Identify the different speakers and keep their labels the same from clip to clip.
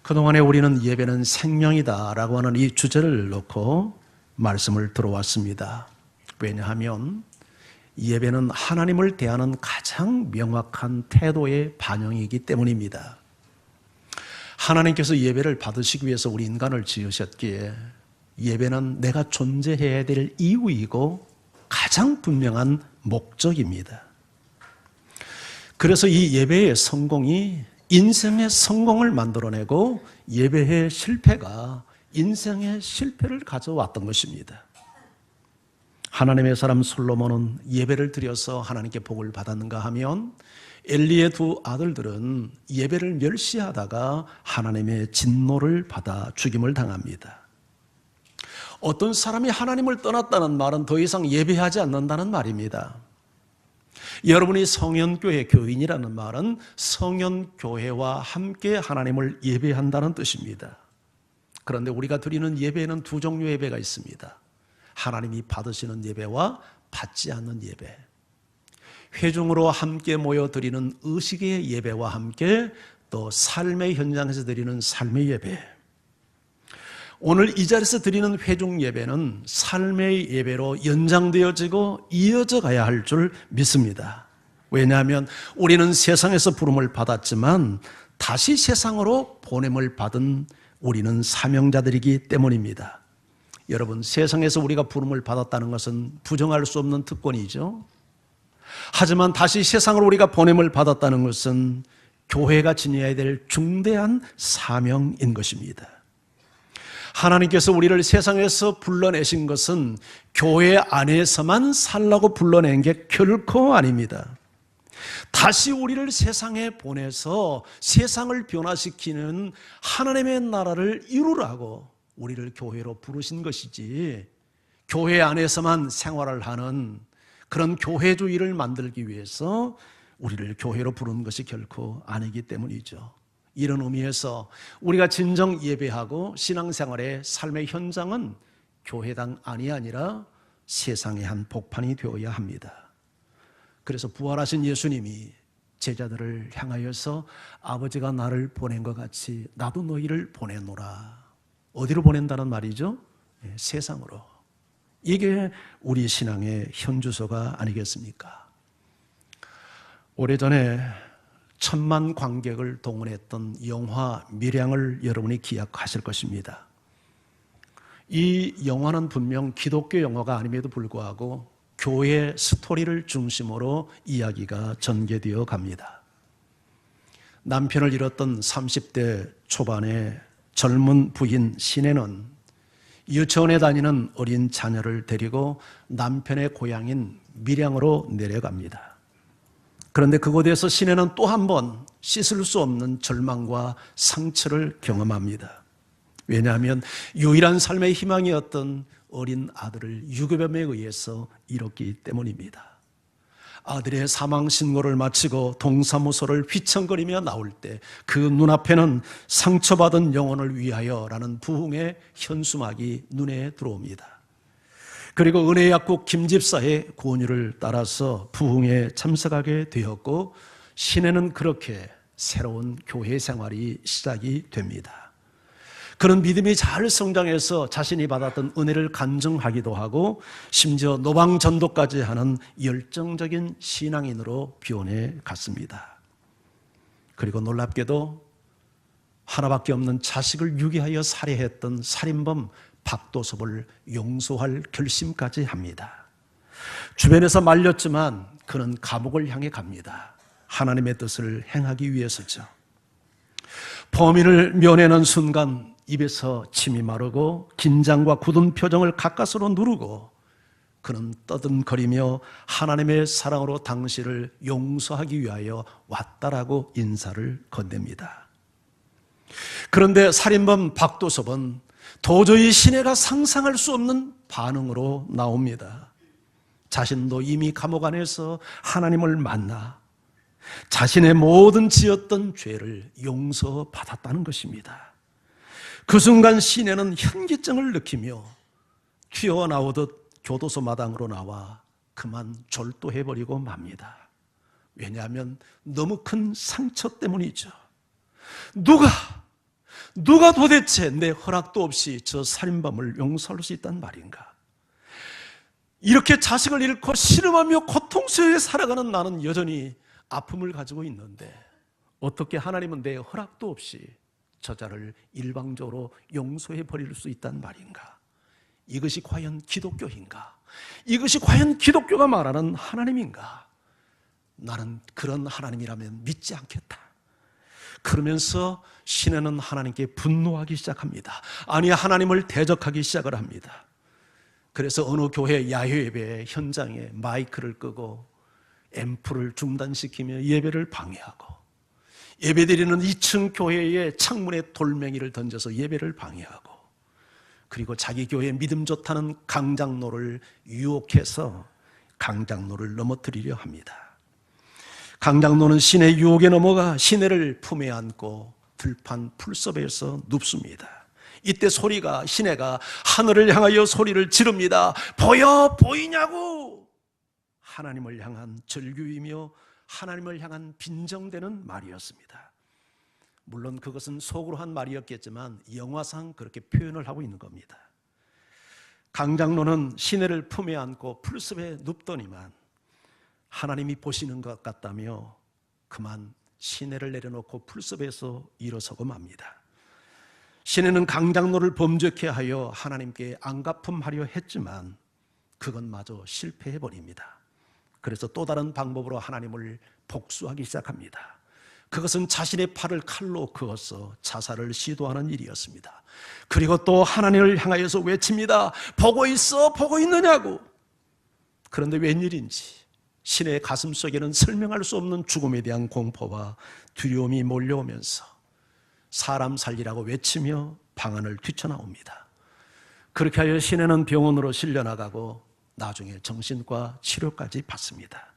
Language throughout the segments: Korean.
Speaker 1: 그동안에 우리는 예배는 생명이다 라고 하는 이 주제를 놓고 말씀을 들어왔습니다. 왜냐하면 예배는 하나님을 대하는 가장 명확한 태도의 반영이기 때문입니다. 하나님께서 예배를 받으시기 위해서 우리 인간을 지으셨기에 예배는 내가 존재해야 될 이유이고 가장 분명한 목적입니다. 그래서 이 예배의 성공이 인생의 성공을 만들어내고 예배의 실패가 인생의 실패를 가져왔던 것입니다. 하나님의 사람 솔로몬은 예배를 드려서 하나님께 복을 받았는가 하면 엘리의 두 아들들은 예배를 멸시하다가 하나님의 진노를 받아 죽임을 당합니다. 어떤 사람이 하나님을 떠났다는 말은 더 이상 예배하지 않는다는 말입니다. 여러분이 성현교회 교인이라는 말은 성현교회와 함께 하나님을 예배한다는 뜻입니다. 그런데 우리가 드리는 예배에는 두 종류의 예배가 있습니다. 하나님이 받으시는 예배와 받지 않는 예배. 회중으로 함께 모여 드리는 의식의 예배와 함께 또 삶의 현장에서 드리는 삶의 예배. 오늘 이 자리에서 드리는 회중 예배는 삶의 예배로 연장되어지고 이어져 가야 할 줄 믿습니다. 왜냐하면 우리는 세상에서 부름을 받았지만 다시 세상으로 보냄을 받은 우리는 사명자들이기 때문입니다. 여러분, 세상에서 우리가 부름을 받았다는 것은 부정할 수 없는 특권이죠. 하지만 다시 세상으로 우리가 보냄을 받았다는 것은 교회가 지녀야 될 중대한 사명인 것입니다. 하나님께서 우리를 세상에서 불러내신 것은 교회 안에서만 살라고 불러낸 게 결코 아닙니다. 다시 우리를 세상에 보내서 세상을 변화시키는 하나님의 나라를 이루라고 우리를 교회로 부르신 것이지, 교회 안에서만 생활을 하는 그런 교회주의를 만들기 위해서 우리를 교회로 부른 것이 결코 아니기 때문이죠. 이런 의미에서 우리가 진정 예배하고 신앙생활의 삶의 현장은 교회당 안이 아니라 세상의 한 복판이 되어야 합니다. 그래서 부활하신 예수님이 제자들을 향하여서 아버지가 나를 보낸 것 같이 나도 너희를 보내노라. 어디로 보낸다는 말이죠? 세상으로. 이게 우리 신앙의 현주소가 아니겠습니까? 오래전에 1000만 관객을 동원했던 영화 밀양을 여러분이 기억하실 것입니다. 이 영화는 분명 기독교 영화가 아님에도 불구하고 교회 스토리를 중심으로 이야기가 전개되어 갑니다. 남편을 잃었던 30대 초반의 젊은 부인 신혜는 유치원에 다니는 어린 자녀를 데리고 남편의 고향인 밀양으로 내려갑니다. 그런데 그곳에서 신혜는 또 한 번 씻을 수 없는 절망과 상처를 경험합니다. 왜냐하면 유일한 삶의 희망이었던 어린 아들을 유괴범에 의해서 잃었기 때문입니다. 아들의 사망 신고를 마치고 동사무소를 휘청거리며 나올 때 그 눈앞에는 상처받은 영혼을 위하여라는 부흥의 현수막이 눈에 들어옵니다. 그리고 은혜약국 김집사의 권유를 따라서 부흥에 참석하게 되었고 신혜는 그렇게 새로운 교회 생활이 시작이 됩니다. 그런 믿음이 잘 성장해서 자신이 받았던 은혜를 간증하기도 하고 심지어 노방전도까지 하는 열정적인 신앙인으로 변해 갔습니다. 그리고 놀랍게도 하나밖에 없는 자식을 유기하여 살해했던 살인범 박도섭을 용서할 결심까지 합니다. 주변에서 말렸지만 그는 감옥을 향해 갑니다. 하나님의 뜻을 행하기 위해서죠. 범인을 면회하는 순간 입에서 침이 마르고 긴장과 굳은 표정을 가까스로 누르고 그는 떠듬거리며 하나님의 사랑으로 당신을 용서하기 위하여 왔다라고 인사를 건넵니다. 그런데 살인범 박도섭은 도저히 신혜가 상상할 수 없는 반응으로 나옵니다. 자신도 이미 감옥 안에서 하나님을 만나 자신의 모든 지었던 죄를 용서받았다는 것입니다. 그 순간 신혜는 현기증을 느끼며 튀어나오듯 교도소 마당으로 나와 그만 졸도해버리고 맙니다. 누가 도대체 내 허락도 없이 저 살인범을 용서할 수 있단 말인가? 이렇게 자식을 잃고 신음하며 고통 속에 살아가는 나는 여전히 아픔을 가지고 있는데 어떻게 하나님은 내 허락도 없이 저자를 일방적으로 용서해 버릴 수 있단 말인가? 이것이 과연 기독교인가? 이것이 과연 기독교가 말하는 하나님인가? 나는 그런 하나님이라면 믿지 않겠다. 그러면서 시내는 하나님께 분노하기 시작합니다. 아니, 하나님을 대적하기 시작을 합니다. 그래서 어느 교회 야외예배 현장에 마이크를 끄고 앰프를 중단시키며 예배를 방해하고, 예배드리는 2층 교회의 창문에 돌멩이를 던져서 예배를 방해하고, 그리고 자기 교회 믿음 좋다는 강장로를 유혹해서 강장로를 넘어뜨리려 합니다. 강장로는 시내 유혹에 넘어가 시내를 품에 안고 들판 풀섭에서 눕습니다. 이때 시내가 하늘을 향하여 소리를 지릅니다. 보이냐고! 하나님을 향한 절규이며 하나님을 향한 빈정되는 말이었습니다. 물론 그것은 속으로 한 말이었겠지만 영화상 그렇게 표현을 하고 있는 겁니다. 강장로는 시내를 품에 안고 풀숲에 눕더니만 하나님이 보시는 것 같다며 그만 시내를 내려놓고 풀숲에서 일어서고 맙니다. 시내는 강장로를 범죄케 하여 하나님께 안갚음하려 했지만 그것마저 실패해버립니다. 그래서 또 다른 방법으로 하나님을 복수하기 시작합니다. 그것은 자신의 팔을 칼로 그어서 자살을 시도하는 일이었습니다. 그리고 또 하나님을 향하여서 외칩니다. 보고 있어? 보고 있느냐고. 그런데 웬일인지 신의 가슴 속에는 설명할 수 없는 죽음에 대한 공포와 두려움이 몰려오면서 사람 살리라고 외치며 방안을 뛰쳐나옵니다. 그렇게 하여 시내는 병원으로 실려나가고 나중에 정신과 치료까지 받습니다.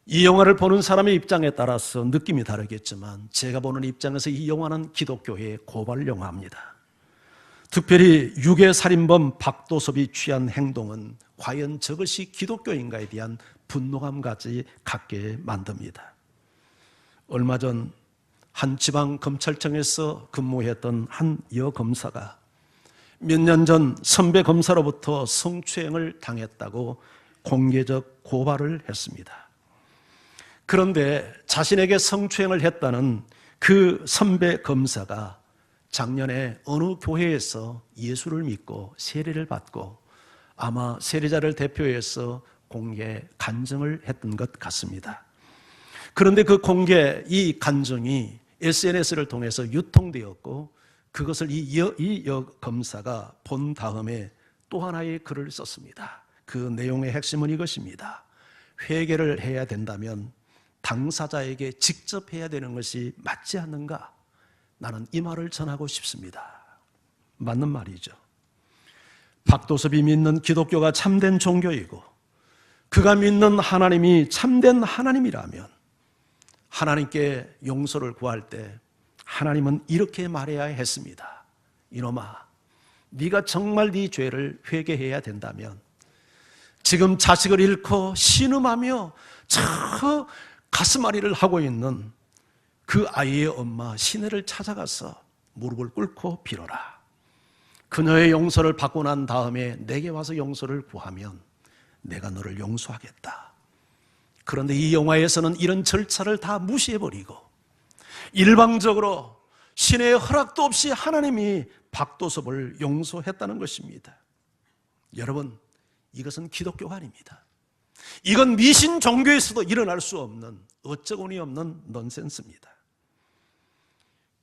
Speaker 1: 이 영화를 보는 사람의 입장에 따라서 느낌이 다르겠지만 제가 보는 입장에서 이 영화는 기독교의 고발 영화입니다. 특별히 유괴살인범 박도섭이 취한 행동은 과연 저것이 기독교인가에 대한 분노감까지 갖게 만듭니다. 얼마 전 한 지방 검찰청에서 근무했던 한 여검사가 몇 년 전 선배 검사로부터 성추행을 당했다고 공개적 고발을 했습니다. 그런데 자신에게 성추행을 했다는 그 선배 검사가 작년에 어느 교회에서 예수를 믿고 세례를 받고 아마 세례자를 대표해서 공개 간증을 했던 것 같습니다. 그런데 이 간증이 SNS를 통해서 유통되었고 그것을 이 여검사가 본 다음에 또 하나의 글을 썼습니다. 그 내용의 핵심은 이것입니다. 회개를 해야 된다면 당사자에게 직접 해야 되는 것이 맞지 않는가? 나는 이 말을 전하고 싶습니다. 맞는 말이죠. 박도섭이 믿는 기독교가 참된 종교이고 그가 믿는 하나님이 참된 하나님이라면 하나님께 용서를 구할 때 하나님은 이렇게 말해야 했습니다. 이놈아, 네가 정말 네 죄를 회개해야 된다면 지금 자식을 잃고 신음하며 저 가슴앓이를 하고 있는 그 아이의 엄마 시내를 찾아가서 무릎을 꿇고 빌어라. 그녀의 용서를 받고 난 다음에 내게 와서 용서를 구하면 내가 너를 용서하겠다. 그런데 이 영화에서는 이런 절차를 다 무시해버리고 일방적으로 신의 허락도 없이 하나님이 박도섭을 용서했다는 것입니다. 여러분, 이것은 기독교가 아닙니다. 이건 미신 종교에서도 일어날 수 없는 어처구니 없는 넌센스입니다.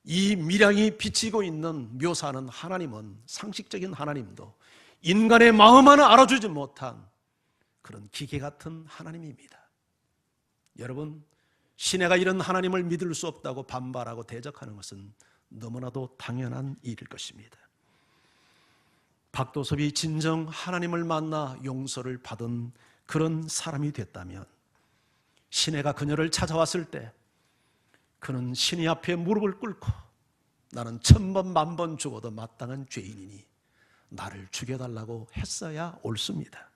Speaker 1: 이 밀양이 비치고 있는 묘사하는 하나님은 상식적인 하나님도 인간의 마음 하나 알아주지 못한 그런 기계 같은 하나님입니다. 여러분, 시내가 이런 하나님을 믿을 수 없다고 반발하고 대적하는 것은 너무나도 당연한 일일 것입니다. 박도섭이 진정 하나님을 만나 용서를 받은 그런 사람이 됐다면 시내가 그녀를 찾아왔을 때 그는 신의 앞에 무릎을 꿇고 나는 1000번 만번 죽어도 마땅한 죄인이니 나를 죽여달라고 했어야 옳습니다.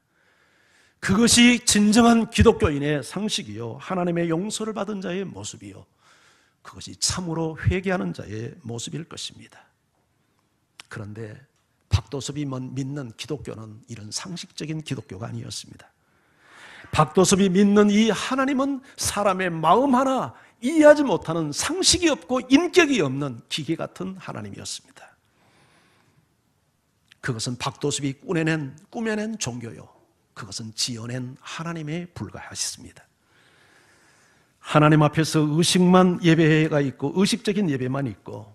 Speaker 1: 그것이 진정한 기독교인의 상식이요 하나님의 용서를 받은 자의 모습이요 그것이 참으로 회개하는 자의 모습일 것입니다. 그런데 박도섭이 믿는 기독교는 이런 상식적인 기독교가 아니었습니다. 박도섭이 믿는 이 하나님은 사람의 마음 하나 이해하지 못하는 상식이 없고 인격이 없는 기계 같은 하나님이었습니다. 그것은 박도섭이 꾸며낸 종교요, 그것은 지어낸 하나님에 불과하셨습니다. 하나님 앞에서 의식만 예배가 있고 의식적인 예배만 있고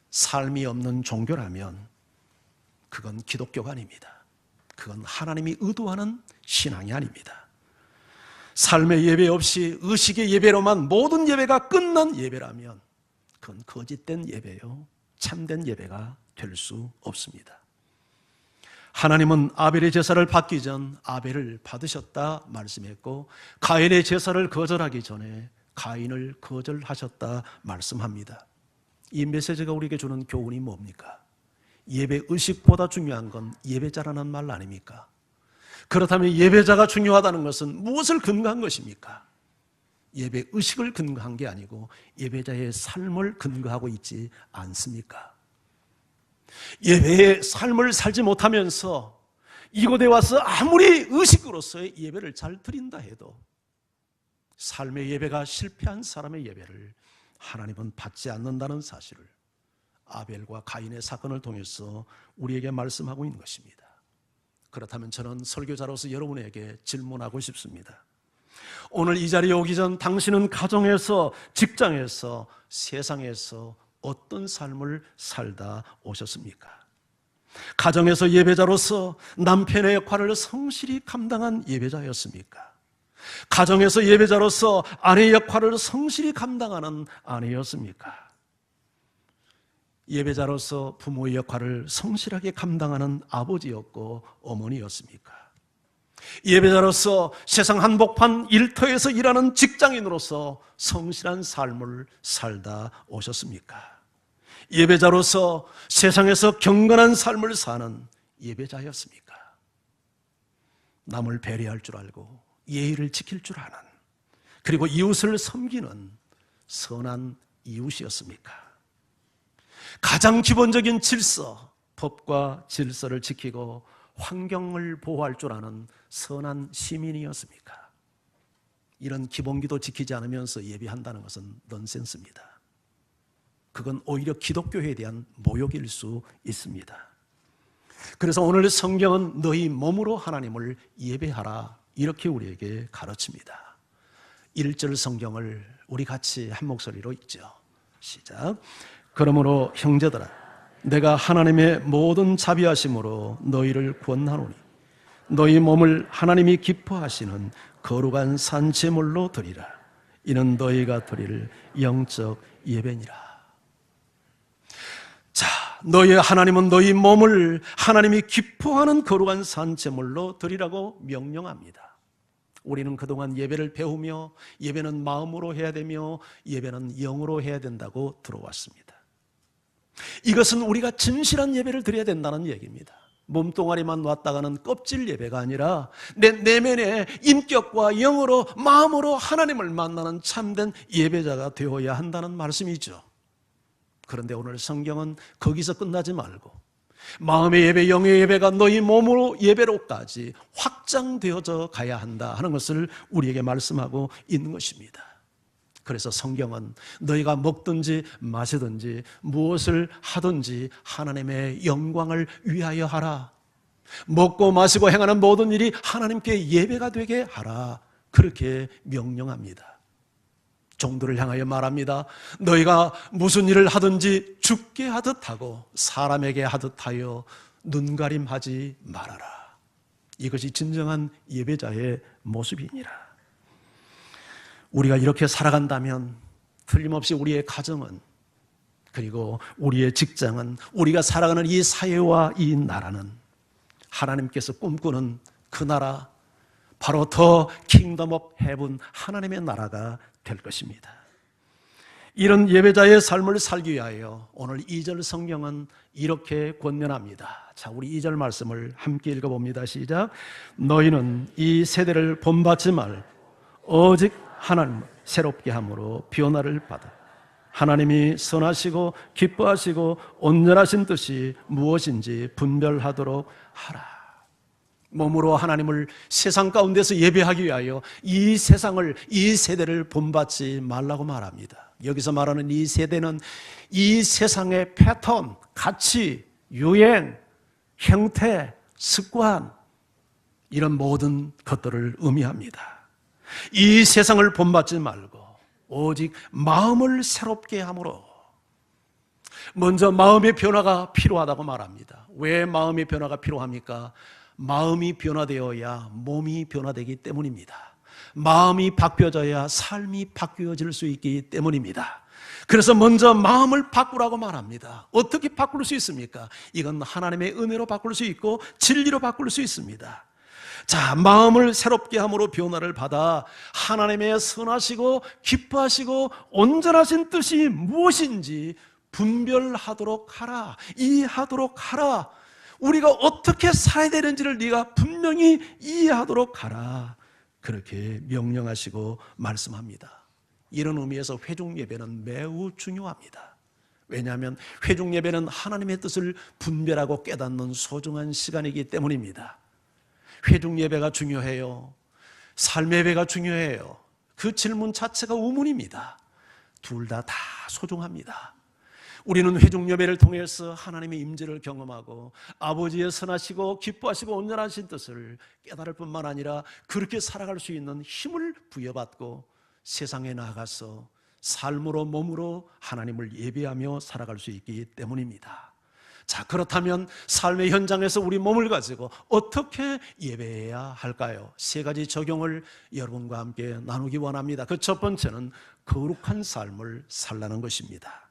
Speaker 1: 삶이 없는 종교라면 그건 기독교가 아닙니다. 그건 하나님이 의도하는 신앙이 아닙니다. 삶의 예배 없이 의식의 예배로만 모든 예배가 끝난 예배라면 그건 거짓된 예배요, 참된 예배가 될 수 없습니다. 하나님은 아벨의 제사를 받기 전 아벨을 받으셨다 말씀했고, 가인의 제사를 거절하기 전에 가인을 거절하셨다 말씀합니다. 이 메시지가 우리에게 주는 교훈이 뭡니까? 예배 의식보다 중요한 건 예배자라는 말 아닙니까? 그렇다면 예배자가 중요하다는 것은 무엇을 근거한 것입니까? 예배 의식을 근거한 게 아니고 예배자의 삶을 근거하고 있지 않습니까? 예배의 삶을 살지 못하면서 이곳에 와서 아무리 의식으로서의 예배를 잘 드린다 해도 삶의 예배가 실패한 사람의 예배를 하나님은 받지 않는다는 사실을 아벨과 가인의 사건을 통해서 우리에게 말씀하고 있는 것입니다. 그렇다면 저는 설교자로서 여러분에게 질문하고 싶습니다. 오늘 이 자리에 오기 전 당신은 가정에서, 직장에서, 세상에서 어떤 삶을 살다 오셨습니까? 가정에서 예배자로서 남편의 역할을 성실히 감당한 예배자였습니까? 가정에서 예배자로서 아내의 역할을 성실히 감당하는 아내였습니까? 예배자로서 부모의 역할을 성실하게 감당하는 아버지였고 어머니였습니까? 예배자로서 세상 한복판 일터에서 일하는 직장인으로서 성실한 삶을 살다 오셨습니까? 예배자로서 세상에서 경건한 삶을 사는 예배자였습니까? 남을 배려할 줄 알고 예의를 지킬 줄 아는, 그리고 이웃을 섬기는 선한 이웃이었습니까? 가장 기본적인 질서, 법과 질서를 지키고 환경을 보호할 줄 아는 선한 시민이었습니까? 이런 기본기도 지키지 않으면서 예배한다는 것은 넌센스입니다. 그건 오히려 기독교에 대한 모욕일 수 있습니다. 그래서 오늘 성경은 너희 몸으로 하나님을 예배하라, 이렇게 우리에게 가르칩니다. 1절 성경을 우리 같이 한 목소리로 읽죠. 시작. 그러므로 형제들아, 내가 하나님의 모든 자비하심으로 너희를 권하노니 너희 몸을 하나님이 기뻐하시는 거룩한 산 제물로 드리라. 이는 너희가 드릴 영적 예배니라. 자, 너희 하나님은 너희 몸을 하나님이 기뻐하는 거룩한 산 제물로 드리라고 명령합니다. 우리는 그동안 예배를 배우며 예배는 마음으로 해야 되며 예배는 영으로 해야 된다고 들어왔습니다. 이것은 우리가 진실한 예배를 드려야 된다는 얘기입니다. 몸뚱아리만 놨다가는 껍질 예배가 아니라 내 내면의 인격과 영으로, 마음으로 하나님을 만나는 참된 예배자가 되어야 한다는 말씀이죠. 그런데 오늘 성경은 거기서 끝나지 말고 마음의 예배, 영의 예배가 너희 몸으로 예배로까지 확장되어져 가야 한다 하는 것을 우리에게 말씀하고 있는 것입니다. 그래서 성경은 너희가 먹든지 마시든지 무엇을 하든지 하나님의 영광을 위하여 하라. 먹고 마시고 행하는 모든 일이 하나님께 예배가 되게 하라. 그렇게 명령합니다. 종들을 향하여 말합니다. 너희가 무슨 일을 하든지 주께 하듯 하고 사람에게 하듯 하여 눈가림하지 말아라. 이것이 진정한 예배자의 모습이니라. 우리가 이렇게 살아간다면 틀림없이 우리의 가정은, 그리고 우리의 직장은, 우리가 살아가는 이 사회와 이 나라는 하나님께서 꿈꾸는 그 나라, 바로 더 킹덤 오브 헤븐, 하나님의 나라가 될 것입니다. 이런 예배자의 삶을 살기 위하여 오늘 2절 성경은 이렇게 권면합니다. 자, 우리 2절 말씀을 함께 읽어봅니다. 시작. 너희는 이 세대를 본받지 말고 오직 하나님을 새롭게 함으로 변화를 받아 하나님이 선하시고 기뻐하시고 온전하신 뜻이 무엇인지 분별하도록 하라. 몸으로 하나님을 세상 가운데서 예배하기 위하여 이 세상을, 이 세대를 본받지 말라고 말합니다. 여기서 말하는 이 세대는 이 세상의 패턴, 가치, 유행, 형태, 습관, 이런 모든 것들을 의미합니다. 이 세상을 본받지 말고 오직 마음을 새롭게 함으로, 먼저 마음의 변화가 필요하다고 말합니다. 왜 마음의 변화가 필요합니까? 마음이 변화되어야 몸이 변화되기 때문입니다. 마음이 바뀌어져야 삶이 바뀌어질 수 있기 때문입니다. 그래서 먼저 마음을 바꾸라고 말합니다. 어떻게 바꿀 수 있습니까? 이건 하나님의 은혜로 바꿀 수 있고 진리로 바꿀 수 있습니다. 자, 마음을 새롭게 함으로 변화를 받아 하나님의 선하시고 기뻐하시고 온전하신 뜻이 무엇인지 분별하도록 하라. 이해하도록 하라. 우리가 어떻게 살아야 되는지를 네가 분명히 이해하도록 하라. 그렇게 명령하시고 말씀합니다. 이런 의미에서 회중 예배는 매우 중요합니다. 왜냐하면 회중 예배는 하나님의 뜻을 분별하고 깨닫는 소중한 시간이기 때문입니다. 회중 예배가 중요해요? 삶의 예배가 중요해요? 그 질문 자체가 의문입니다. 둘 다 소중합니다. 우리는 회중 예배를 통해서 하나님의 임재를 경험하고 아버지의 선하시고 기뻐하시고 온전하신 뜻을 깨달을 뿐만 아니라 그렇게 살아갈 수 있는 힘을 부여받고 세상에 나가서 삶으로 몸으로 하나님을 예배하며 살아갈 수 있기 때문입니다. 자, 그렇다면 삶의 현장에서 우리 몸을 가지고 어떻게 예배해야 할까요? 세 가지 적용을 여러분과 함께 나누기 원합니다. 그 첫 번째는 거룩한 삶을 살라는 것입니다.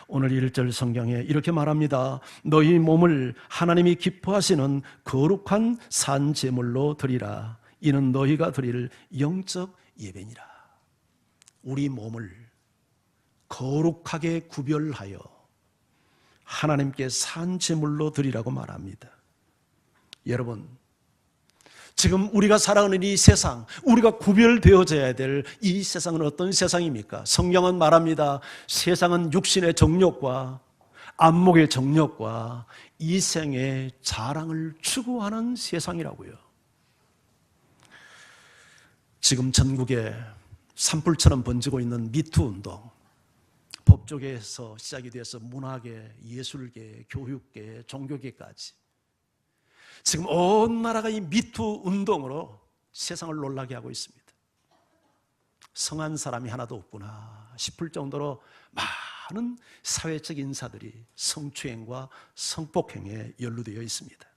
Speaker 1: 오늘 1절 성경에 이렇게 말합니다. 너희 몸을 하나님이 기뻐하시는 거룩한 산 제물로 드리라. 이는 너희가 드릴 영적 예배니라. 우리 몸을 거룩하게 구별하여 하나님께 산 제물로 드리라고 말합니다. 여러분, 지금 우리가 살아가는 이 세상, 우리가 구별되어져야 될 이 세상은 어떤 세상입니까? 성경은 말합니다. 세상은 육신의 정욕과 안목의 정욕과 이생의 자랑을 추구하는 세상이라고요. 지금 전국에 산불처럼 번지고 있는 미투 운동, 법조계에서 시작이 돼서 문화계, 예술계, 교육계, 종교계까지 지금 온 나라가 이 미투 운동으로 세상을 놀라게 하고 있습니다. 성한 사람이 하나도 없구나 싶을 정도로 많은 사회적 인사들이 성추행과 성폭행에 연루되어 있습니다.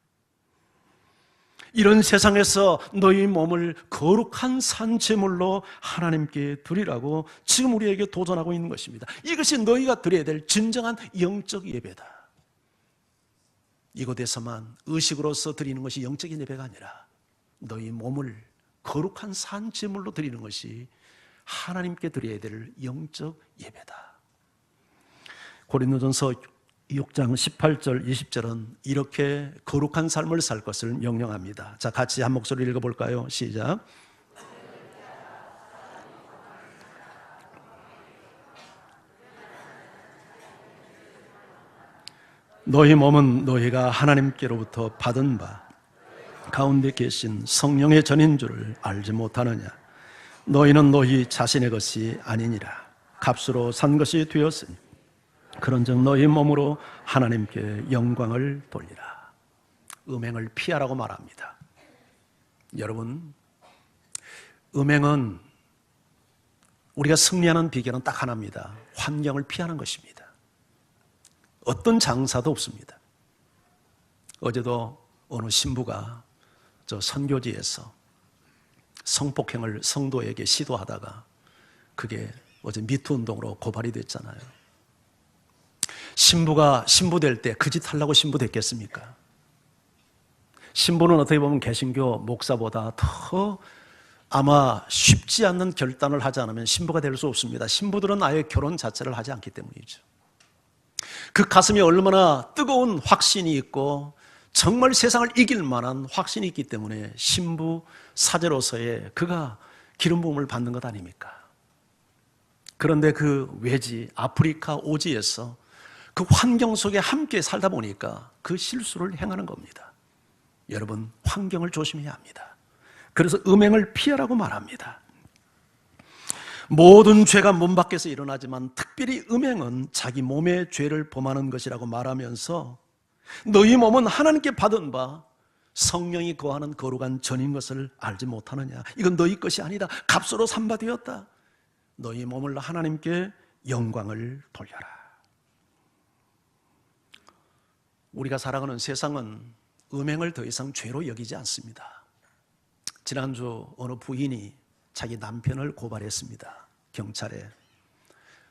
Speaker 1: 이런 세상에서 너희 몸을 거룩한 산 제물로 하나님께 드리라고 지금 우리에게 도전하고 있는 것입니다. 이것이 너희가 드려야 될 진정한 영적 예배다. 이곳에서만 의식으로서 드리는 것이 영적인 예배가 아니라 너희 몸을 거룩한 산 제물로 드리는 것이 하나님께 드려야 될 영적 예배다. 고린도전서 6장 18절 20절은 이렇게 거룩한 삶을 살 것을 명령합니다. 자, 같이 한 목소리 읽어볼까요? 시작. 너희 몸은 너희가 하나님께로부터 받은 바 가운데 계신 성령의 전인 줄을 알지 못하느냐? 너희는 너희 자신의 것이 아니니라. 값으로 산 것이 되었으니 그런즉 너희 몸으로 하나님께 영광을 돌리라. 음행을 피하라고 말합니다. 여러분, 음행은 우리가 승리하는 비결은 딱 하나입니다. 환경을 피하는 것입니다. 어떤 장사도 없습니다. 어제도 어느 신부가 저 선교지에서 성폭행을 성도에게 시도하다가 그게 어제 미투 운동으로 고발이 됐잖아요. 신부가 신부될 때 그 짓 하려고 신부됐겠습니까? 신부는 어떻게 보면 개신교 목사보다 더 아마 쉽지 않는 결단을 하지 않으면 신부가 될 수 없습니다. 신부들은 아예 결혼 자체를 하지 않기 때문이죠. 그 가슴에 얼마나 뜨거운 확신이 있고 정말 세상을 이길 만한 확신이 있기 때문에 신부 사제로서의 그가 기름 부음을 받는 것 아닙니까? 그런데 그 외지 아프리카 오지에서 그 환경 속에 함께 살다 보니까 그 실수를 행하는 겁니다. 여러분, 환경을 조심해야 합니다. 그래서 음행을 피하라고 말합니다. 모든 죄가 몸 밖에서 일어나지만 특별히 음행은 자기 몸의 죄를 범하는 것이라고 말하면서 너희 몸은 하나님께 받은 바 성령이 거하는 거룩한 전인 것을 알지 못하느냐. 이건 너희 것이 아니다. 값으로 산바되었다. 너희 몸을 하나님께 영광을 돌려라. 우리가 살아가는 세상은 음행을 더 이상 죄로 여기지 않습니다. 지난주 어느 부인이 자기 남편을 고발했습니다. 경찰에.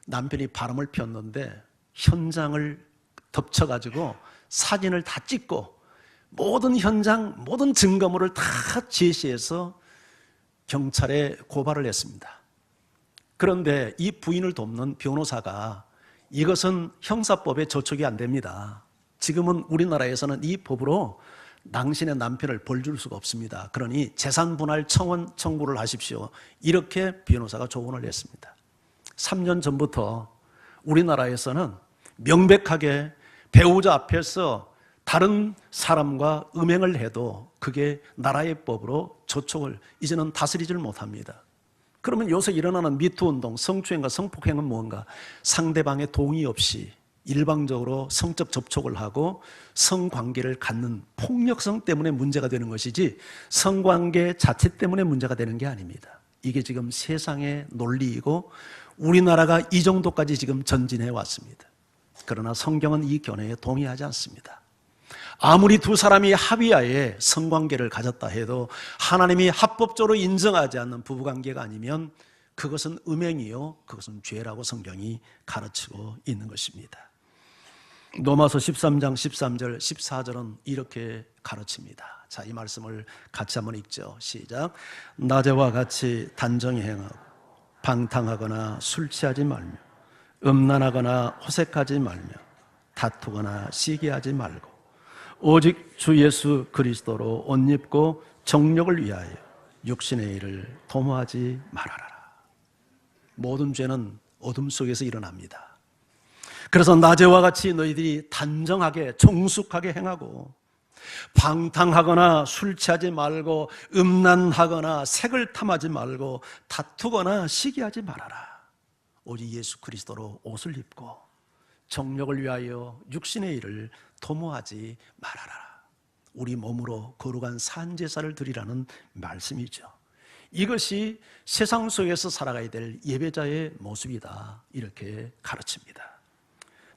Speaker 1: 남편이 바람을 폈는데 현장을 덮쳐가지고 사진을 다 찍고 모든 현장, 모든 증거물을 다 제시해서 경찰에 고발을 했습니다. 그런데 이 부인을 돕는 변호사가 이것은 형사법에 저촉이 안 됩니다. 지금은 우리나라에서는 이 법으로 당신의 남편을 벌 줄 수가 없습니다. 그러니 재산분할 청원 청구를 하십시오. 이렇게 변호사가 조언을 했습니다. 3년 전부터 우리나라에서는 명백하게 배우자 앞에서 다른 사람과 음행을 해도 그게 나라의 법으로 저촉을 이제는 다스리질 못합니다. 그러면 요새 일어나는 미투운동, 성추행과 성폭행은 뭔가? 상대방의 동의 없이 일방적으로 성적 접촉을 하고 성관계를 갖는 폭력성 때문에 문제가 되는 것이지 성관계 자체 때문에 문제가 되는 게 아닙니다. 이게 지금 세상의 논리이고 우리나라가 이 정도까지 지금 전진해 왔습니다. 그러나 성경은 이 견해에 동의하지 않습니다. 아무리 두 사람이 합의하에 성관계를 가졌다 해도 하나님이 합법적으로 인정하지 않는 부부관계가 아니면 그것은 음행이요, 그것은 죄라고 성경이 가르치고 있는 것입니다. 로마서 13장 13절 14절은 이렇게 가르칩니다. 자, 이 말씀을 같이 한번 읽죠. 시작. 낮에와 같이 단정히 행하고 방탕하거나 술 취하지 말며 음란하거나 호색하지 말며 다투거나 시기하지 말고 오직 주 예수 그리스도로 옷 입고 정욕을 위하여 육신의 일을 도모하지 말아라. 모든 죄는 어둠 속에서 일어납니다. 그래서 낮에와 같이 너희들이 단정하게 정숙하게 행하고 방탕하거나 술 취하지 말고 음란하거나 색을 탐하지 말고 다투거나 시기하지 말아라. 오직 예수 그리스도로 옷을 입고 정욕을 위하여 육신의 일을 도모하지 말아라. 우리 몸으로 거룩한 산제사를 드리라는 말씀이죠. 이것이 세상 속에서 살아가야 될 예배자의 모습이다. 이렇게 가르칩니다.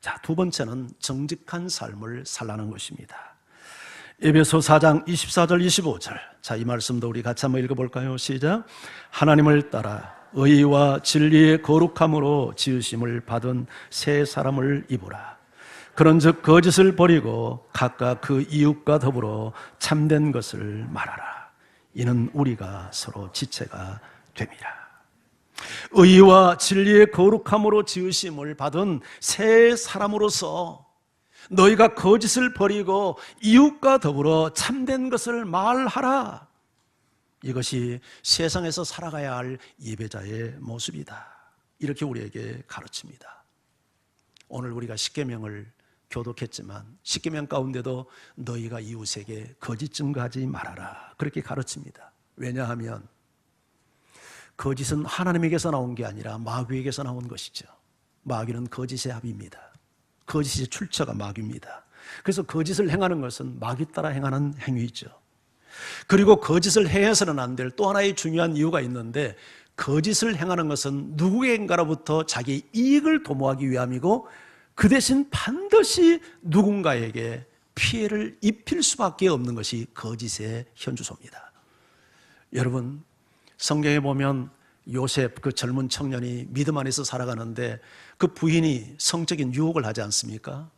Speaker 1: 자, 두 번째는 정직한 삶을 살라는 것입니다. 에베소 4장 24절 25절. 자, 이 말씀도 우리 같이 한번 읽어볼까요? 시작. 하나님을 따라 의와 진리의 거룩함으로 지으심을 받은 새 사람을 입으라. 그런즉 거짓을 버리고 각각 그 이웃과 더불어 참된 것을 말하라. 이는 우리가 서로 지체가 됨이라. 의와 진리의 거룩함으로 지으심을 받은 새 사람으로서 너희가 거짓을 버리고 이웃과 더불어 참된 것을 말하라. 이것이 세상에서 살아가야 할 예배자의 모습이다. 이렇게 우리에게 가르칩니다. 오늘 우리가 십계명을 교독했지만 십계명 가운데도 너희가 이웃에게 거짓 증거하지 말아라. 그렇게 가르칩니다. 왜냐하면 거짓은 하나님에게서 나온 게 아니라 마귀에게서 나온 것이죠. 마귀는 거짓의 합입니다. 거짓의 출처가 마귀입니다. 그래서 거짓을 행하는 것은 마귀 따라 행하는 행위죠. 그리고 거짓을 행해서는 안 될 또 하나의 중요한 이유가 있는데 거짓을 행하는 것은 누구인가로부터 자기 이익을 도모하기 위함이고 그 대신 반드시 누군가에게 피해를 입힐 수밖에 없는 것이 거짓의 현주소입니다. 여러분, 성경에 보면 요셉 그 젊은 청년이 믿음 안에서 살아가는데 그 부인이 성적인 유혹을 하지 않습니까?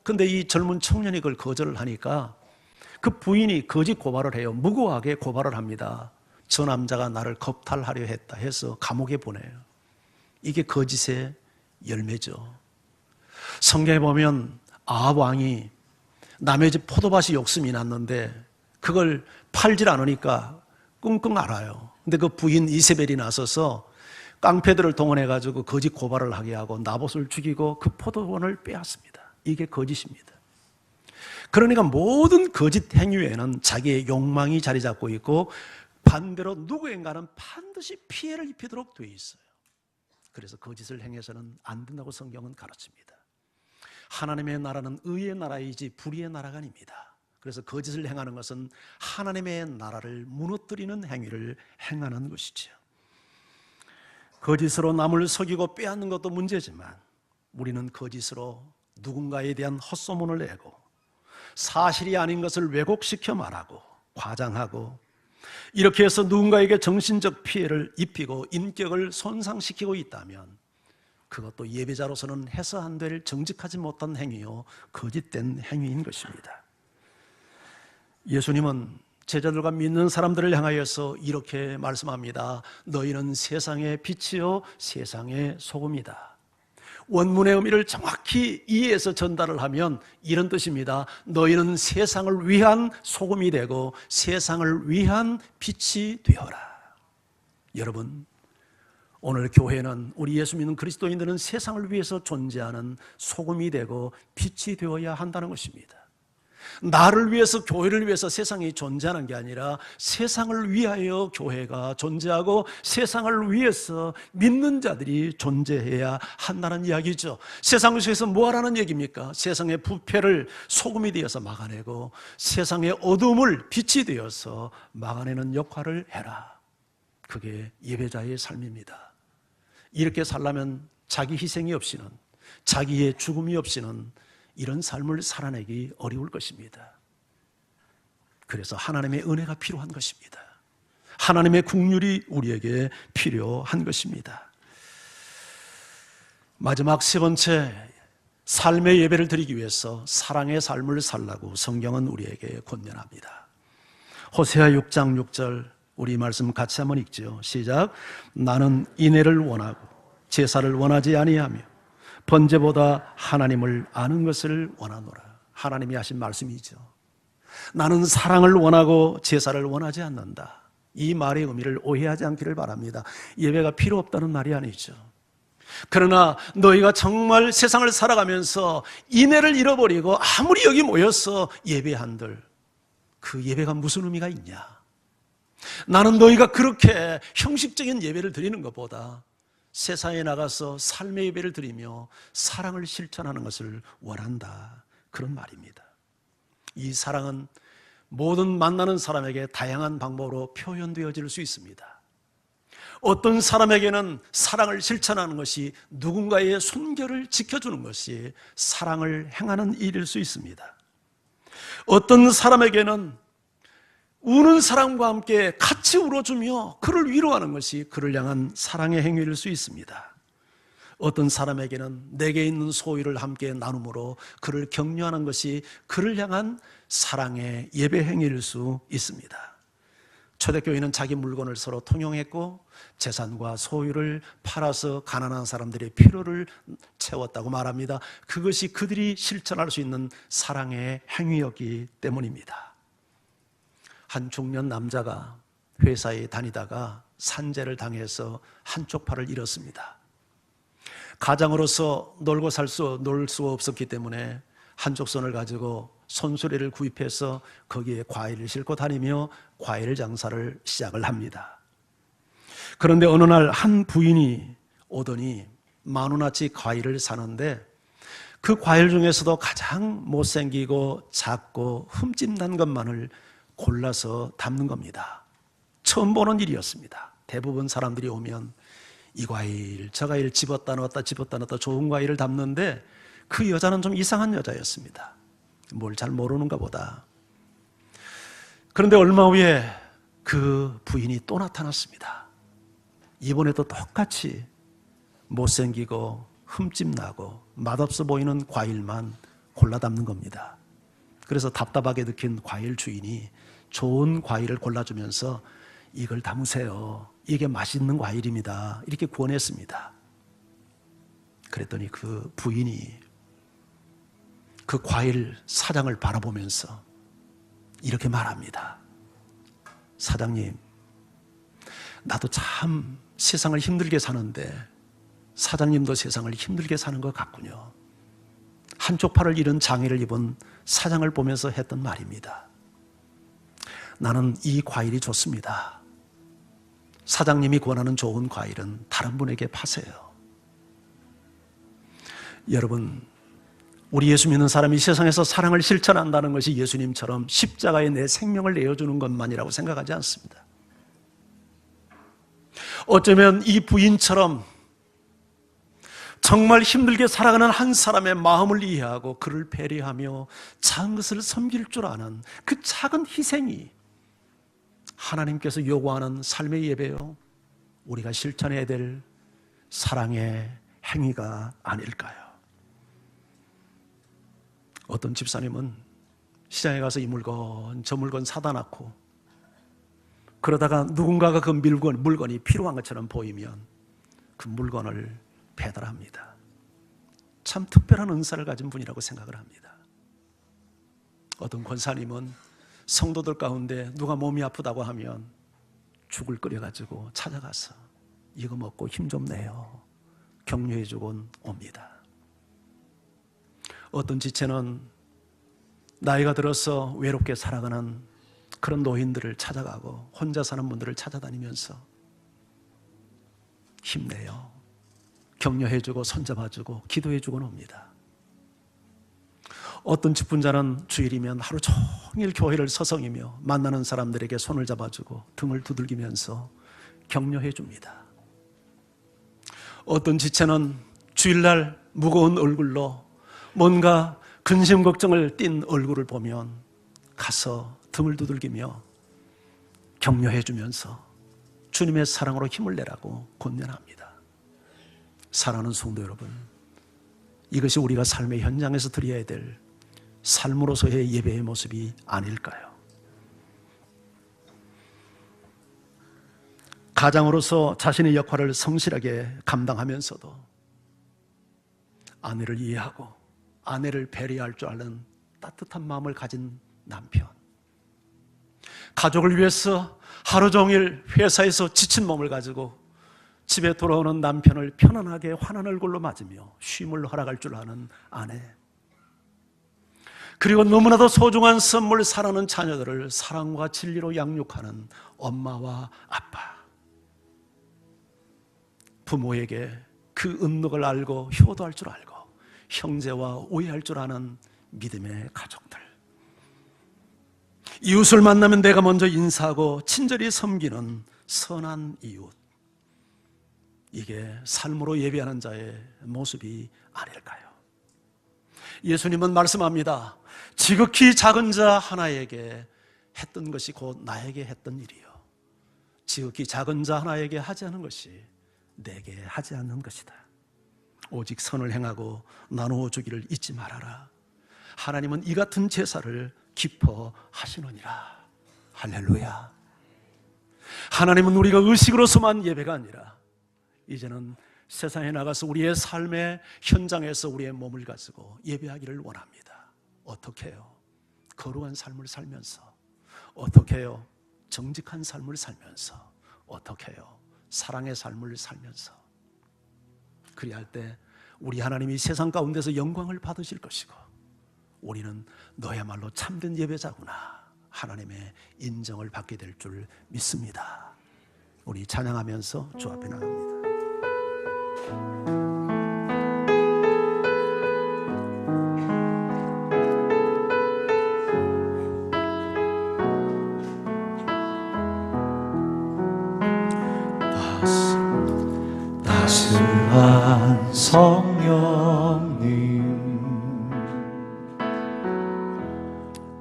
Speaker 1: 근데 이 젊은 청년이 그걸 거절을 하니까 그 부인이 거짓 고발을 해요. 무고하게 고발을 합니다. 저 남자가 나를 겁탈하려 했다 해서 감옥에 보내요. 이게 거짓의 열매죠. 성경에 보면 아합 왕이 남의 집 포도밭이 욕심이 났는데 그걸 팔질 않으니까 끙끙 앓아요. 근데 그 부인 이세벨이 나서서 깡패들을 동원해가지고 거짓 고발을 하게 하고 나봇을 죽이고 그 포도원을 빼앗습니다. 이게 거짓입니다. 그러니까 모든 거짓 행위에는 자기의 욕망이 자리 잡고 있고 반대로 누구인가는 반드시 피해를 입히도록 되어 있어요. 그래서 거짓을 행해서는 안 된다고 성경은 가르칩니다. 하나님의 나라는 의의 나라이지 불의의 나라가 아닙니다. 그래서 거짓을 행하는 것은 하나님의 나라를 무너뜨리는 행위를 행하는 것이죠. 거짓으로 남을 속이고 빼앗는 것도 문제지만 우리는 거짓으로 누군가에 대한 헛소문을 내고 사실이 아닌 것을 왜곡시켜 말하고 과장하고 이렇게 해서 누군가에게 정신적 피해를 입히고 인격을 손상시키고 있다면 그것도 예배자로서는 해서 안 될 정직하지 못한 행위요 거짓된 행위인 것입니다. 예수님은 제자들과 믿는 사람들을 향하여서 이렇게 말씀합니다. 너희는 세상의 빛이요 세상의 소금이다. 원문의 의미를 정확히 이해해서 전달을 하면 이런 뜻입니다. 너희는 세상을 위한 소금이 되고 세상을 위한 빛이 되어라. 여러분, 오늘 교회는 우리 예수 믿는 그리스도인들은 세상을 위해서 존재하는 소금이 되고 빛이 되어야 한다는 것입니다. 나를 위해서 교회를 위해서 세상이 존재하는 게 아니라 세상을 위하여 교회가 존재하고 세상을 위해서 믿는 자들이 존재해야 한다는 이야기죠. 세상 속에서 뭐 하라는 얘기입니까? 세상의 부패를 소금이 되어서 막아내고 세상의 어둠을 빛이 되어서 막아내는 역할을 해라. 그게 예배자의 삶입니다. 이렇게 살려면 자기 희생이 없이는, 자기의 죽음이 없이는 이런 삶을 살아내기 어려울 것입니다. 그래서 하나님의 은혜가 필요한 것입니다. 하나님의 긍휼이 우리에게 필요한 것입니다. 마지막 세 번째, 삶의 예배를 드리기 위해서 사랑의 삶을 살라고 성경은 우리에게 권면합니다. 호세아 6장 6절 우리 말씀 같이 한번 읽죠. 시작. 나는 인애를 원하고 제사를 원하지 아니하며 번제보다 하나님을 아는 것을 원하노라. 하나님이 하신 말씀이죠. 나는 사랑을 원하고 제사를 원하지 않는다. 이 말의 의미를 오해하지 않기를 바랍니다. 예배가 필요 없다는 말이 아니죠. 그러나 너희가 정말 세상을 살아가면서 인애를 잃어버리고 아무리 여기 모여서 예배한들 그 예배가 무슨 의미가 있냐? 나는 너희가 그렇게 형식적인 예배를 드리는 것보다 세상에 나가서 삶의 예배를 드리며 사랑을 실천하는 것을 원한다. 그런 말입니다. 이 사랑은 모든 만나는 사람에게 다양한 방법으로 표현되어질 수 있습니다. 어떤 사람에게는 사랑을 실천하는 것이 누군가의 순결을 지켜주는 것이 사랑을 행하는 일일 수 있습니다. 어떤 사람에게는 우는 사람과 함께 같이 울어주며 그를 위로하는 것이 그를 향한 사랑의 행위일 수 있습니다. 어떤 사람에게는 내게 있는 소유를 함께 나눔으로 그를 격려하는 것이 그를 향한 사랑의 예배 행위일 수 있습니다. 초대교회는 자기 물건을 서로 통용했고 재산과 소유를 팔아서 가난한 사람들의 필요를 채웠다고 말합니다. 그것이 그들이 실천할 수 있는 사랑의 행위였기 때문입니다. 한 중년 남자가 회사에 다니다가 산재를 당해서 한쪽 팔을 잃었습니다. 가장으로서 놀 수 없었기 때문에 한쪽 손을 가지고 손수레를 구입해서 거기에 과일을 싣고 다니며 과일 장사를 시작을 합니다. 그런데 어느 날 한 부인이 오더니 10,000원어치 과일을 사는데 그 과일 중에서도 가장 못생기고 작고 흠집난 것만을 골라서 담는 겁니다. 처음 보는 일이었습니다. 대부분 사람들이 오면 이 과일, 저 과일 집었다 넣었다 좋은 과일을 담는데 그 여자는 좀 이상한 여자였습니다. 뭘 잘 모르는가 보다. 그런데 얼마 후에 그 부인이 또 나타났습니다. 이번에도 똑같이 못생기고 흠집나고 맛없어 보이는 과일만 골라 담는 겁니다. 그래서 답답하게 느낀 과일 주인이 좋은 과일을 골라주면서 이걸 담으세요. 이게 맛있는 과일입니다. 이렇게 권했습니다. 그랬더니 그 부인이 그 과일 사장을 바라보면서 이렇게 말합니다. 사장님, 나도 참 세상을 힘들게 사는데 사장님도 세상을 힘들게 사는 것 같군요. 한쪽 팔을 잃은 장애를 입은 사장을 보면서 했던 말입니다. 나는 이 과일이 좋습니다. 사장님이 권하는 좋은 과일은 다른 분에게 파세요. 여러분, 우리 예수 믿는 사람이 세상에서 사랑을 실천한다는 것이 예수님처럼 십자가에 내 생명을 내어주는 것만이라고 생각하지 않습니다. 어쩌면 이 부인처럼 정말 힘들게 살아가는 한 사람의 마음을 이해하고 그를 배려하며 작은 것을 섬길 줄 아는 그 작은 희생이 하나님께서 요구하는 삶의 예배요, 우리가 실천해야 될 사랑의 행위가 아닐까요? 어떤 집사님은 시장에 가서 이 물건 저 물건 사다 놓고 그러다가 누군가가 그 물건이 필요한 것처럼 보이면 그 물건을 배달합니다. 참 특별한 은사를 가진 분이라고 생각을 합니다. 어떤 권사님은 성도들 가운데 누가 몸이 아프다고 하면 죽을 끓여가지고 찾아가서 이거 먹고 힘 좀 내요, 격려해주곤 옵니다. 어떤 지체는 나이가 들어서 외롭게 살아가는 그런 노인들을 찾아가고 혼자 사는 분들을 찾아다니면서 힘내요, 격려해주고 손잡아주고 기도해주곤 옵니다. 어떤 직분자는 주일이면 하루 종일 교회를 서성이며 만나는 사람들에게 손을 잡아주고 등을 두들기면서 격려해줍니다. 어떤 지체는 주일날 무거운 얼굴로 뭔가 근심 걱정을 띤 얼굴을 보면 가서 등을 두들기며 격려해주면서 주님의 사랑으로 힘을 내라고 권면합니다. 사랑하는 성도 여러분, 이것이 우리가 삶의 현장에서 드려야 될 삶으로서의 예배의 모습이 아닐까요? 가장으로서 자신의 역할을 성실하게 감당하면서도 아내를 이해하고 아내를 배려할 줄 아는 따뜻한 마음을 가진 남편, 가족을 위해서 하루 종일 회사에서 지친 몸을 가지고 집에 돌아오는 남편을 편안하게 환한 얼굴로 맞으며 쉼을 허락할 줄 아는 아내, 그리고 너무나도 소중한 선물 사랑하는 자녀들을 사랑과 진리로 양육하는 엄마와 아빠, 부모에게 그 은덕을 알고 효도할 줄 알고 형제와 우애할 줄 아는 믿음의 가족들, 이웃을 만나면 내가 먼저 인사하고 친절히 섬기는 선한 이웃, 이게 삶으로 예배하는 자의 모습이 아닐까요? 예수님은 말씀합니다. 지극히 작은 자 하나에게 했던 것이 곧 나에게 했던 일이요, 지극히 작은 자 하나에게 하지 않은 것이 내게 하지 않는 것이다. 오직 선을 행하고 나누어 주기를 잊지 말아라. 하나님은 이 같은 제사를 기뻐하시느니라. 할렐루야. 하나님은 우리가 의식으로서만 예배가 아니라 이제는 세상에 나가서 우리의 삶의 현장에서 우리의 몸을 가지고 예배하기를 원합니다. 어떻게 해요? 거룩한 삶을 살면서, 어떻게 해요? 정직한 삶을 살면서, 어떻게 해요? 사랑의 삶을 살면서. 그리할 때 우리 하나님이 세상 가운데서 영광을 받으실 것이고 우리는 너야말로 참된 예배자구나, 하나님의 인정을 받게 될 줄 믿습니다. 우리 찬양하면서 주 앞에 나갑니다.
Speaker 2: 따스한 성령님,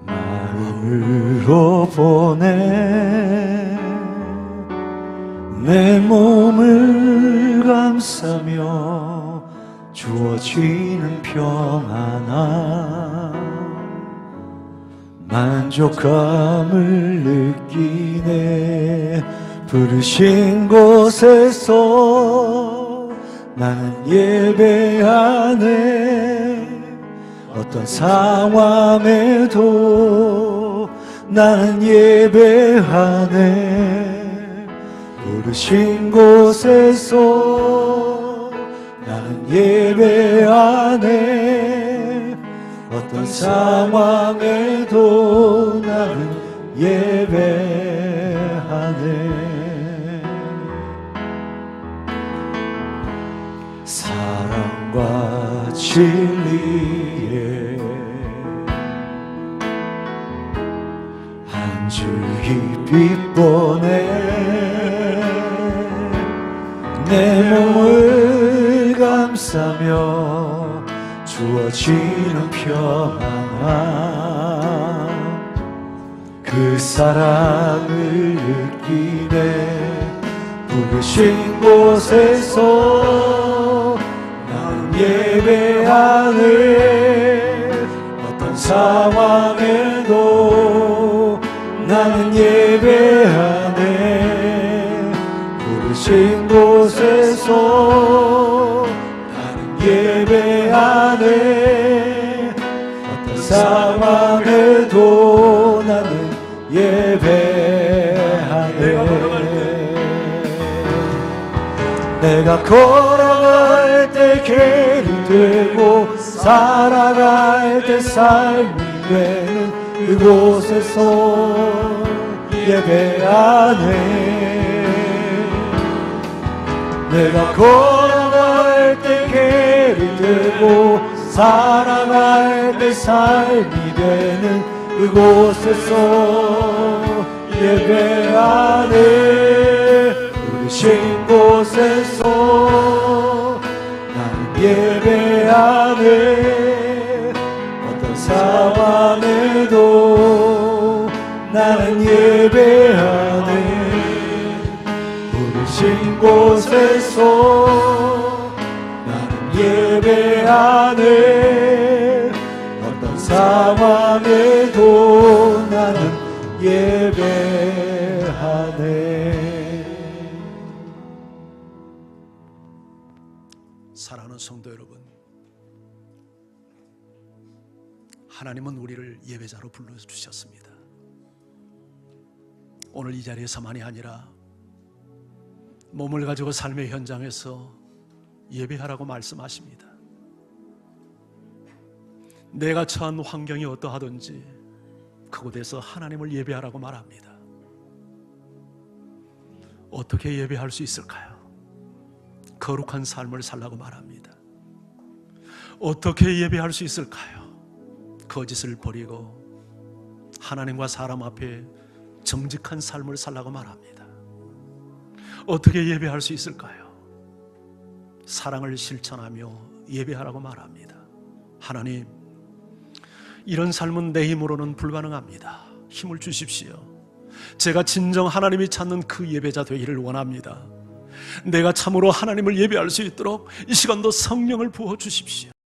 Speaker 2: 말로 보내 내 몸을 감싸며 주어지는 평안함, 만족감을 느끼네. 부르신 곳에서 나는 예배하네. 어떤 상황에도 나는 예배하네. 부르신 곳에서 나는 예배하네. 어떤 상황에도 나는 예배하네. 사랑과 진리에 한 줄기 빛보네. 내 몸을 감싸며 주어지는 평안, 그 사랑을 느끼네. 부르신 곳에서 난 예배하네. 어떤 상황에도 나는 예배하네. 부르신 곳에서 나는 예배하네. 어떤 상황에도 나는 예배하네. 내가 걸어갈 때 길이 되고 살아갈 때 삶이 되는 그곳에서 예배하네. 내가 걸어갈 때 길이 되고 살아갈 때 삶이 되는 그곳에서 예배하네. 부르신 곳에서 나는 예배하네. 어떤 상황에도 나는 예배하네. 부르신 곳에서 나는 예배하네. 어떤 상황에도 나는 예배하네.
Speaker 1: 사랑하는 성도 여러분, 하나님은 우리를 예배자로 불러주셨습니다. 오늘 이 자리에서만이 아니라 몸을 가지고 삶의 현장에서 예배하라고 말씀하십니다. 내가 처한 환경이 어떠하든지 그곳에서 하나님을 예배하라고 말합니다. 어떻게 예배할 수 있을까요? 거룩한 삶을 살라고 말합니다. 어떻게 예배할 수 있을까요? 거짓을 버리고 하나님과 사람 앞에 정직한 삶을 살라고 말합니다. 어떻게 예배할 수 있을까요? 사랑을 실천하며 예배하라고 말합니다. 하나님, 이런 삶은 내 힘으로는 불가능합니다. 힘을 주십시오. 제가 진정 하나님이 찾는 그 예배자 되기를 원합니다. 내가 참으로 하나님을 예배할 수 있도록 이 시간도 성령을 부어 주십시오.